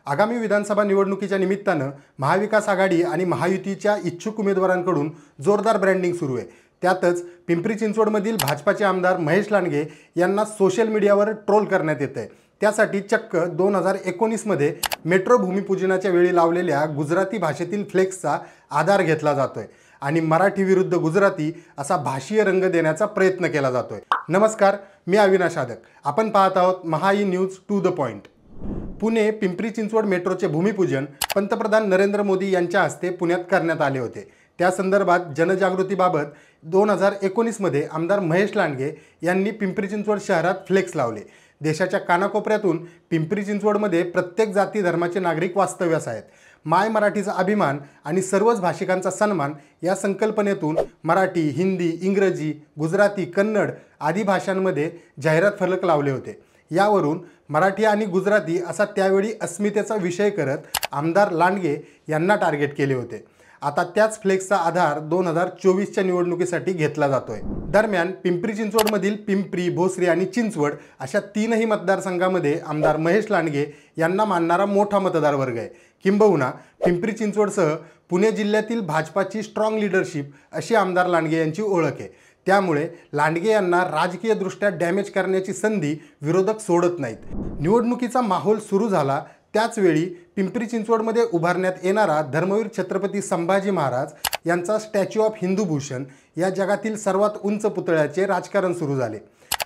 आगामी विधानसभा निवडणुकीच्या निमित्तानं महाविकास आघाडी आणि महायुतीच्या इच्छुक उमेदवारांकडून जोरदार ब्रँडिंग सुरू आहे। त्यातच पिंपरी चिंचवडमधील भाजपाचे आमदार महेश लांडगे यांना सोशल मीडियावर ट्रोल करण्यात येतंय। त्यासाठी चक्क 2019 मध्ये मेट्रो भूमिपूजनाच्या वेळी लावलेल्या गुजराती भाषेतील फ्लेक्सचा आधार घेतला जातोय आणि मराठी विरुद्ध गुजराती असा भाषीय रंग देण्याचा प्रयत्न केला जातोय। नमस्कार, मी अविनाश आदक। आपण पाहत आहोत महाई news to the point. Pune Pimpri Chinchwad मेट्रोचे भूमिपूजन पंतप्रधान नरेंद्र मोदी यांच्या हस्ते पुण्यात करण्यात आले होते। त्या संदर्भात जनजागृतीबाबत 2019 मध्ये आमदार महेश लांडगे यांनी पिंपरी चिंचवड शहरात फ्लेक्स लावले। देशाच्या कानाकोपऱ्यातून पिंपरी चिंचवडमध्ये प्रत्येक जाती धर्माचे नागरिक वास्तव्यास आहेत। माय मराठीचा अभिमान आणि सर्वच भाषिकांचा सन्मान या संकल्पनेतून मराठी, हिंदी, इंग्रजी, गुजराती, कन्नड आदी भाषांमध्ये जाहिरात फलक लावले होते। यावरून मराठी आणि गुजराती असा त्यावेळी अस्मितेचा विषय करत आमदार लांडगे यांना टार्गेट केले होते। आता त्याच फ्लेक्सचा आधार 2024च्या निवडणुकीसाठी घेतला जातोय। दरम्यान पिंपरी चिंचवडमधील पिंपरी, भोसरी आणि चिंचवड अशा तीनही मतदारसंघामध्ये आमदार महेश लांडगे यांना मानणारा मोठा मतदार वर्ग आहे। किंबहुना पिंपरी चिंचवडसह पुणे जिल्ह्यातील भाजपाची स्ट्रॉंग लीडरशिप अशी आमदार लांडगे यांची ओळख आहे। त्यामुळे लांडगे यांना राजकीयदृष्ट्या डॅमेज करण्याची संधी विरोधक सोडत नाहीत। निवडणुकीचा माहोल सुरू झाला त्याच वेळी पिंपरी चिंचवडमध्ये उभारण्यात येणारा धर्मवीर छत्रपती संभाजी महाराज यांचा स्टॅच्यू ऑफ हिंदूभूषण या जगातील सर्वात उंच पुतळ्याचे राजकारण सुरू झाले।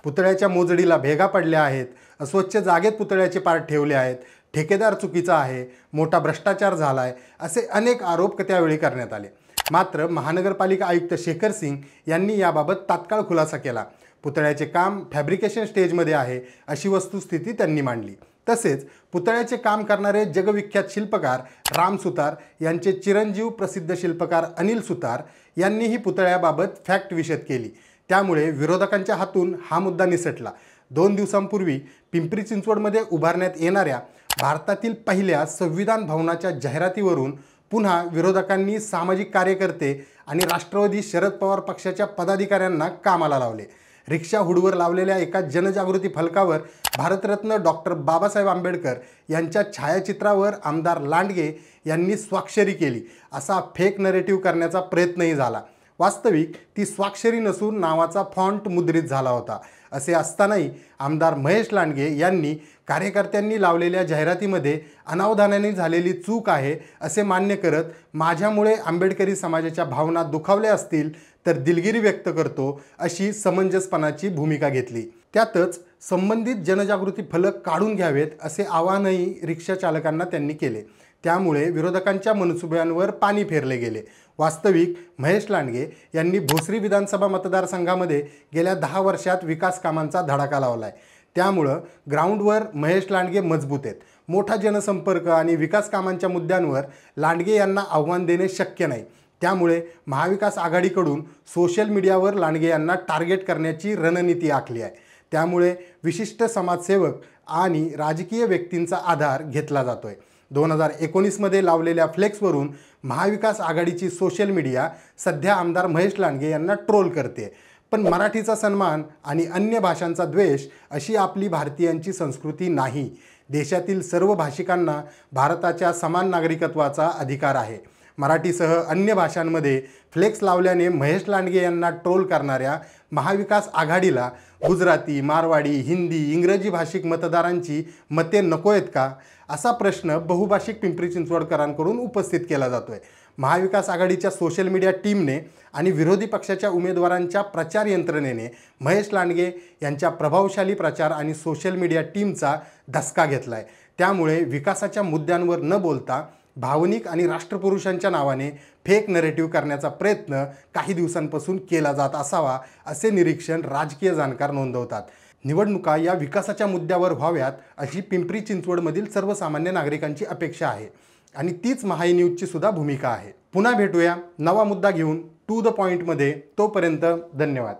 पुतळ्याच्या मोजडीला भेगा पडल्या आहेत, अस्वच्छ जागेत पुतळ्याचे पार्ट ठेवले आहेत, ठेकेदार चुकीचा आहे, मोठा भ्रष्टाचार झालाय असे अनेक आरोप त्यावेळी करण्यात आले। मात्र महानगरपालिका आयुक्त शेखर सिंग यांनी याबाबत तात्काळ खुलासा केला। पुतळ्याचे काम फॅब्रिकेशन स्टेजमध्ये आहे अशी वस्तुस्थिती त्यांनी मांडली। तसेच पुतळ्याचे काम करणारे जगविख्यात शिल्पकार राम सुतार यांचे चिरंजीव प्रसिद्ध शिल्पकार अनिल सुतार यांनीही पुतळ्याबाबत फॅक्ट विशद केली। त्यामुळे विरोधकांच्या हातून हा मुद्दा निसटला। 2 दिवसांपूर्वी पिंपरी चिंचवडमध्ये उभारण्यात येणाऱ्या भारतातील पहिल्या संविधान भवनाच्या जाहिरातीवरून पुन्हा विरोधकांनी सामाजिक कार्यकर्ते आणि राष्ट्रवादी शरद पवार पक्षाच्या पदाधिकाऱ्यांना कामाला लावले। रिक्षा हुडवर लावलेल्या एका जनजागृती फलकावर भारतरत्न डॉक्टर बाबासाहेब आंबेडकर यांच्या छायाचित्रावर आमदार लांडगे यांनी स्वाक्षरी केली असा फेक नरेटिव्ह करण्याचा प्रयत्नही झाला। वास्तविक ती स्वाक्षरी नसून नावाचा फॉन्ट मुद्रित झाला होता। असे असतानाही आमदार महेश लांडगे यांनी कार्यकर्त्यांनी लावलेल्या जाहिरातीमध्ये अनावधानाने झालेली चूक आहे असे मान्य करत माझ्यामुळे आंबेडकरी समाजाच्या भावना दुखावल्या असतील तर दिलगिरी व्यक्त करतो अशी समंजसपणाची भूमिका घेतली। त्यातच संबंधित जनजागृती फलक काढून घ्यावेत असे आवाहनही रिक्षा चालकांना त्यांनी केले। त्यामुळे विरोधकांच्या मनसुब्यांवर पाणी फेरले गेले। वास्तविक महेश लांडगे यांनी भोसरी विधानसभा मतदारसंघामध्ये गेल्या 10 वर्षात विकास कामांचा धडाका लावलाय। त्यामुळे ग्राउंडवर महेश लांडगे मजबूत आहेत। मोठा जनसंपर्क आणि विकास कामांच्या मुद्द्यांवर लांडगे यांना आव्हान देणे शक्य नाही। त्यामुळे महाविकास आघाडीकडून सोशल मीडियावर लांडगे यांना टार्गेट करण्याची रणनीती आखली आहे। त्यामुळे विशिष्ट समाजसेवक आणि राजकीय व्यक्तींचा आधार घेतला जातोय। 2019 मध्ये लावलेल्या फ्लेक्सवरून महाविकास आघाडीची सोशल मीडिया सध्या आमदार महेश लांडगे यांना ट्रोल करते। पण मराठीचा सन्मान आणि अन्य भाषांचा द्वेष अशी आपली भारतीयांची संस्कृती नाही। देशातील सर्व भाषिकांना भारताच्या समान नागरिकत्वाचा अधिकार आहे। मराठीसह अन्य भाषांमध्ये फ्लेक्स लावल्याने महेश लांडगे यांना ट्रोल करणाऱ्या महाविकास आघाडीला गुजराती, मारवाडी, हिंदी, इंग्रजी भाषिक मतदारांची मते नको आहेत का असा प्रश्न बहुभाषिक पिंपरी चिंचवडकरांकडून उपस्थित केला जातोय। महाविकास आघाडीच्या सोशल मीडिया टीमने आणि विरोधी पक्षाच्या उमेदवारांच्या प्रचार यंत्रणेने महेश लांडगे यांच्या प्रभावशाली प्रचार आणि सोशल मीडिया टीमचा धसका घेतलाय। त्यामुळे विकासाच्या मुद्द्यांवर न बोलता भावनिक आणि राष्ट्रपुरुषांच्या नावाने फेक नरेटिव्ह करण्याचा प्रयत्न काही दिवसांपासून केला जात असावा असे निरीक्षण राजकीय जाणकार नोंदवतात। निवडणुका या विकासाच्या मुद्द्यावर व्हाव्यात अशी पिंपरी चिंचवडमधील सर्वसामान्य नागरिकांची अपेक्षा आहे आणि तीच महाई न्यूजची सुद्धा भूमिका आहे। पुन्हा भेटूया नवा मुद्दा घेऊन टू द पॉइंटमध्ये। तोपर्यंत धन्यवाद।